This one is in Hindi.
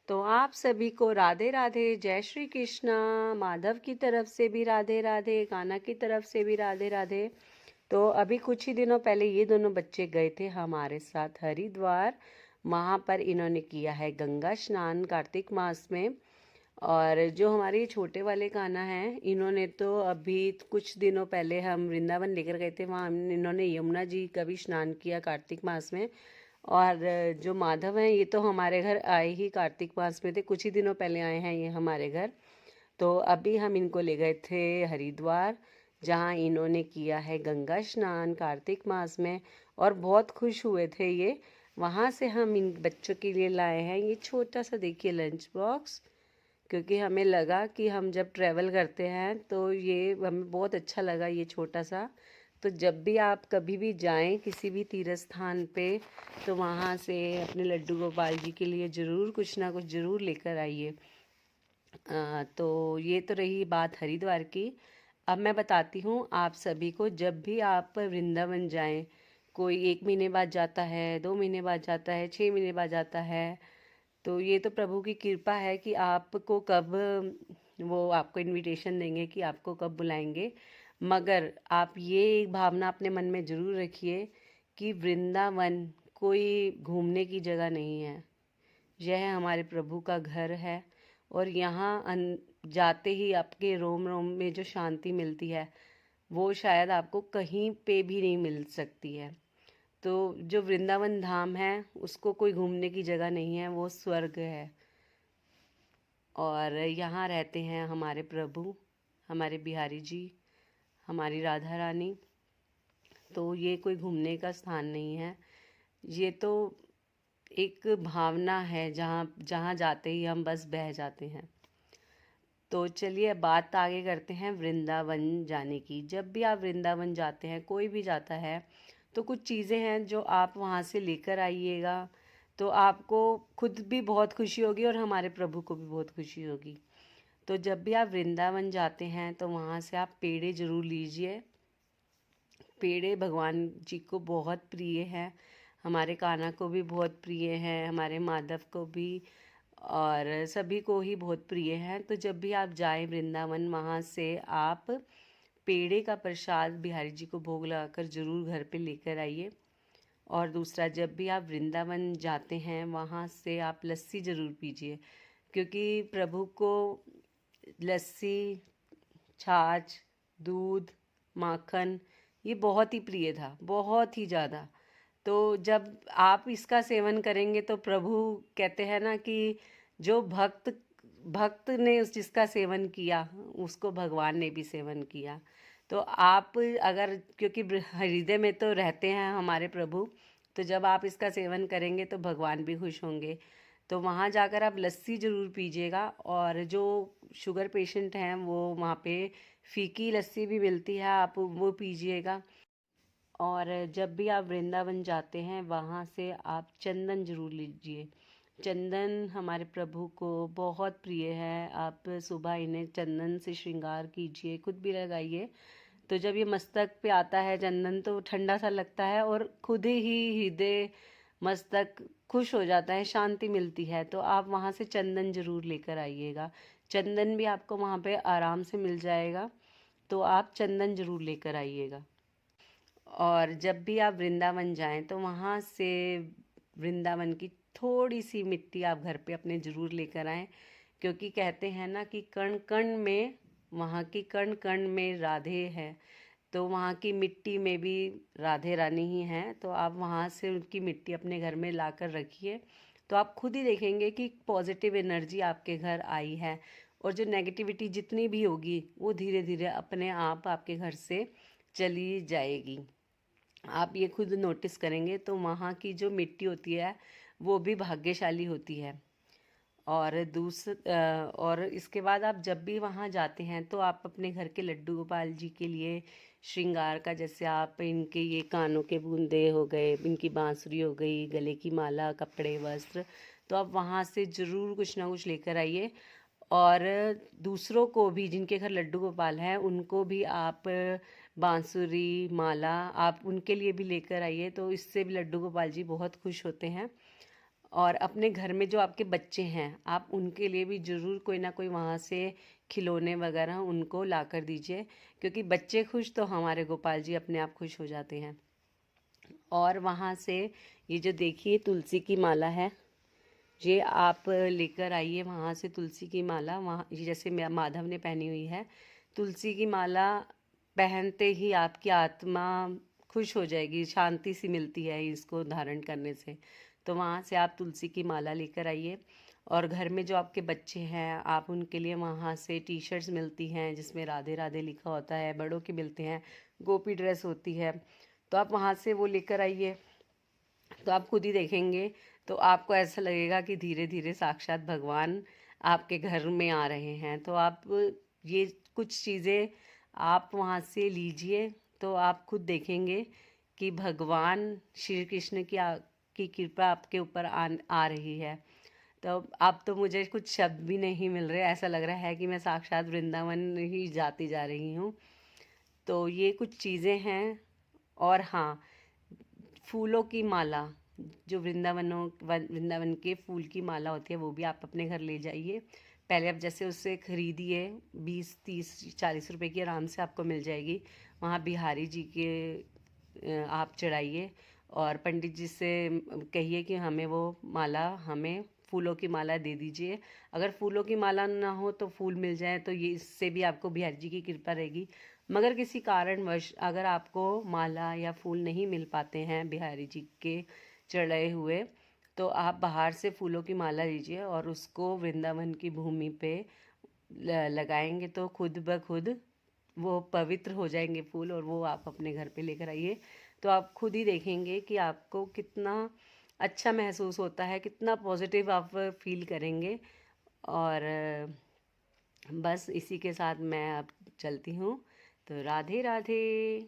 तो आप सभी को राधे राधे, जय श्री कृष्णा। माधव की तरफ से भी राधे राधे, कान्हा की तरफ से भी राधे राधे। तो अभी कुछ ही दिनों पहले ये दोनों बच्चे गए थे हमारे साथ हरिद्वार। वहाँ पर इन्होंने किया है गंगा स्नान कार्तिक मास में। और जो हमारे छोटे वाले कान्हा हैं, इन्होंने तो अभी कुछ दिनों पहले हम वृंदावन लेकर गए थे, वहाँ इन्होंने यमुना जी का भी स्नान किया कार्तिक मास में। और जो माधव हैं, ये तो हमारे घर आए ही कार्तिक मास में थे, कुछ ही दिनों पहले आए हैं ये हमारे घर। तो अभी हम इनको ले गए थे हरिद्वार, जहाँ इन्होंने किया है गंगा स्नान कार्तिक मास में। और बहुत खुश हुए थे ये। वहाँ से हम इन बच्चों के लिए लाए हैं ये छोटा सा, देखिए, लंच बॉक्स। क्योंकि हमें लगा कि हम जब ट्रैवल करते हैं तो ये हमें बहुत अच्छा लगा ये छोटा सा। तो जब भी आप कभी भी जाएं किसी भी तीर्थ स्थान पे, तो वहाँ से अपने लड्डू गोपाल जी के लिए ज़रूर कुछ ना कुछ ज़रूर लेकर आइए। तो ये तो रही बात हरिद्वार की। अब मैं बताती हूँ आप सभी को, जब भी आप वृंदावन जाएं, कोई 1 महीने बाद जाता है, 2 महीने बाद जाता है, 6 महीने बाद जाता है, तो ये तो प्रभु की कृपा है कि आपको कब वो आपको इनविटेशन देंगे, कि आपको कब बुलाएंगे। मगर आप ये एक भावना अपने मन में ज़रूर रखिए कि वृंदावन कोई घूमने की जगह नहीं है। यह हमारे प्रभु का घर है। और यहाँ जाते ही आपके रोम रोम में जो शांति मिलती है, वो शायद आपको कहीं पे भी नहीं मिल सकती है। तो जो वृंदावन धाम है, उसको कोई घूमने की जगह नहीं है, वो स्वर्ग है। और यहाँ रहते हैं हमारे प्रभु, हमारे बिहारी जी, हमारी राधा रानी। तो ये कोई घूमने का स्थान नहीं है, ये तो एक भावना है, जहाँ जहाँ जाते ही हम बस बह जाते हैं। तो चलिए बात आगे करते हैं वृंदावन जाने की। जब भी आप वृंदावन जाते हैं, कोई भी जाता है, तो कुछ चीज़ें हैं जो आप वहाँ से लेकर आइएगा। तो आपको खुद भी बहुत खुशी होगी और हमारे प्रभु को भी बहुत खुशी होगी। तो जब भी आप वृंदावन जाते हैं, तो वहाँ से आप पेड़े ज़रूर लीजिए। पेड़े भगवान जी को बहुत प्रिय है, हमारे कान्हा को भी बहुत प्रिय है, हमारे माधव को भी, और सभी को ही बहुत प्रिय है। तो जब भी आप जाएं वृंदावन, वहाँ से आप पेड़े का प्रसाद बिहारी जी को भोग लगाकर ज़रूर घर पे लेकर आइए। और दूसरा, जब भी आप वृंदावन जाते हैं, वहाँ से आप लस्सी ज़रूर पीजिए, क्योंकि प्रभु को लस्सी, छाछ, दूध, माखन, ये बहुत ही प्रिय था, बहुत ही ज़्यादा। तो जब आप इसका सेवन करेंगे, तो प्रभु कहते हैं ना कि जो भक्त भक्त ने उस जिसका सेवन किया, उसको भगवान ने भी सेवन किया। तो आप अगर, क्योंकि हृदय में तो रहते हैं हमारे प्रभु, तो जब आप इसका सेवन करेंगे तो भगवान भी खुश होंगे। तो वहाँ जाकर आप लस्सी ज़रूर पीजिएगा। और जो शुगर पेशेंट हैं, वो वहाँ पे फीकी लस्सी भी मिलती है, आप वो पीजिएगा। और जब भी आप वृंदावन जाते हैं, वहाँ से आप चंदन ज़रूर लीजिए। चंदन हमारे प्रभु को बहुत प्रिय है। आप सुबह इन्हें चंदन से श्रृंगार कीजिए, खुद भी लगाइए। तो जब ये मस्तक पे आता है चंदन, तो ठंडा सा लगता है और खुद ही हृदय, मस्तक खुश हो जाता है, शांति मिलती है। तो आप वहाँ से चंदन ज़रूर लेकर आइएगा। चंदन भी आपको वहाँ पे आराम से मिल जाएगा, तो आप चंदन ज़रूर लेकर आइएगा। और जब भी आप वृंदावन जाएं, तो वहाँ से वृंदावन की थोड़ी सी मिट्टी आप घर पे अपने ज़रूर लेकर आएं, क्योंकि कहते हैं ना कि कण कण में, वहाँ की कण कण में राधे हैं। तो वहाँ की मिट्टी में भी राधे रानी ही हैं। तो आप वहाँ से उनकी मिट्टी अपने घर में ला कर रखिए, तो आप खुद ही देखेंगे कि पॉजिटिव एनर्जी आपके घर आई है। और जो नेगेटिविटी जितनी भी होगी, वो धीरे धीरे अपने आप आपके घर से चली जाएगी। आप ये खुद नोटिस करेंगे। तो वहाँ की जो मिट्टी होती है, वो भी भाग्यशाली होती है। और इसके बाद आप जब भी वहाँ जाते हैं, तो आप अपने घर के लड्डू गोपाल जी के लिए श्रृंगार का, जैसे आप इनके ये कानों के बूंदे हो गए, इनकी बांसुरी हो गई, गले की माला, कपड़े, वस्त्र, तो आप वहाँ से ज़रूर कुछ ना कुछ लेकर आइए। और दूसरों को भी, जिनके घर लड्डू गोपाल हैं, उनको भी आप बांसुरी, माला, आप उनके लिए भी लेकर आइए। तो इससे भी लड्डू गोपाल जी बहुत खुश होते हैं। और अपने घर में जो आपके बच्चे हैं आप उनके लिए भी ज़रूर कोई ना कोई वहाँ से खिलौने वगैरह उनको ला कर दीजिए, क्योंकि बच्चे खुश तो हमारे गोपाल जी अपने आप खुश हो जाते हैं। और वहाँ से ये जो देखिए तुलसी की माला है, ये आप लेकर आइए वहाँ से तुलसी की माला। वहाँ ये जैसे माधव ने पहनी हुई है, तुलसी की माला पहनते ही आपकी आत्मा खुश हो जाएगी, शांति सी मिलती है इसको धारण करने से। तो वहाँ से आप तुलसी की माला लेकर आइए। और घर में जो आपके बच्चे हैं आप उनके लिए वहाँ से टी शर्ट्स मिलती हैं जिसमें राधे राधे लिखा होता है, बड़ों के मिलते हैं, गोपी ड्रेस होती है, तो आप वहाँ से वो लेकर आइए। तो आप खुद ही देखेंगे, तो आपको ऐसा लगेगा कि धीरे धीरे साक्षात भगवान आपके घर में आ रहे हैं। तो आप ये कुछ चीज़ें आप वहाँ से लीजिए, तो आप खुद देखेंगे कि भगवान श्री कृष्ण की कृपा आपके ऊपर आ रही है। तो अब तो मुझे कुछ शब्द भी नहीं मिल रहे, ऐसा लग रहा है कि मैं साक्षात वृंदावन ही जाती जा रही हूँ। तो ये कुछ चीज़ें हैं। और हाँ, फूलों की माला, जो वृंदावन के फूल की माला होती है वो भी आप अपने घर ले जाइए। पहले आप जैसे उससे खरीदिए, 20 30 40 रुपए की आराम से आपको मिल जाएगी। वहाँ बिहारी जी के आप चढ़ाइए और पंडित जी से कहिए कि हमें वो माला, हमें फूलों की माला दे दीजिए। अगर फूलों की माला ना हो तो फूल मिल जाए तो ये इससे भी आपको बिहारी जी की कृपा रहेगी। मगर किसी कारणवश अगर आपको माला या फूल नहीं मिल पाते हैं बिहारी जी के चढ़ाए हुए, तो आप बाहर से फूलों की माला लीजिए और उसको वृंदावन की भूमि पे लगाएंगे तो खुद ब खुद वो पवित्र हो जाएंगे फूल, और वो आप अपने घर पे लेकर आइए। तो आप खुद ही देखेंगे कि आपको कितना अच्छा महसूस होता है, कितना पॉजिटिव आप फील करेंगे। और बस इसी के साथ मैं अब चलती हूँ। तो राधे राधे।